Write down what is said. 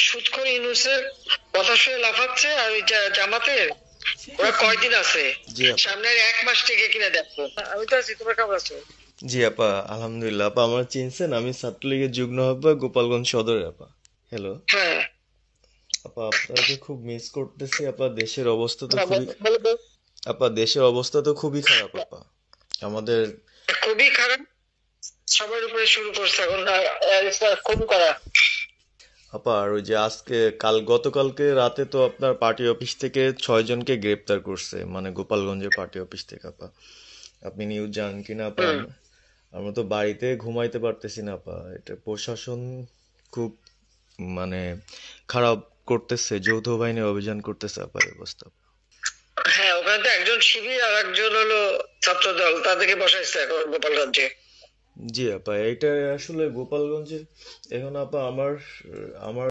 সুৎখর ইউনূসের কথা শুনে লাফাচ্ছে, আর ওই জামাতের ওরা কয়দিন আছে, জি আপা। সামনে আর 1 মাস থেকে কিনা দেখো। আমি তো আছি, তোমরা কেমন আছো? জি আপা, আলহামদুলিল্লাহ। আপা আমার চিনছেন? আমি ছাত্রলীগের যুগ্ম আহ্বায়ক, গোপালগঞ্জ সদরে আপা। হ্যালো হ্যাঁ, আপা, আপনাকে খুব মিস করতেছি আপা। দেশের অবস্থা তো বলো খুবই বলো। আপা, দেশের অবস্থা তো খুবই খারাপ আপা। আমাদের খুবই খারাপ, সবার উপরে শুরু করছে এখন খুন করা। আপা, আর ওই যে আজকে গতকালকে রাতে তো আপনার পার্টি অফিস থেকে 6 জনকে গ্রেপ্তার করছে, মানে গোপালগঞ্জের পার্টি অফিস থেকে আপা। আপনি নিউজ জানেন কিনা আপা? হুম। আমরা তো বাড়িতে ঘুমাইতে পারতেছি না আপা। এটা প্রশাসন খুব মানে খারাপ করতেছে, যৌথ বাহিনী অভিযান করতেছে আপা, এই অবস্থা। হ্যাঁ, ওখানে তো একজন শিবির আর একজন হলো ছাত্র দল, তাদেরকে বসাইছে এখন গোপালগঞ্জে। জি আপা, এইটা আসলে গোপালগঞ্জে এখন আপা আমার আমার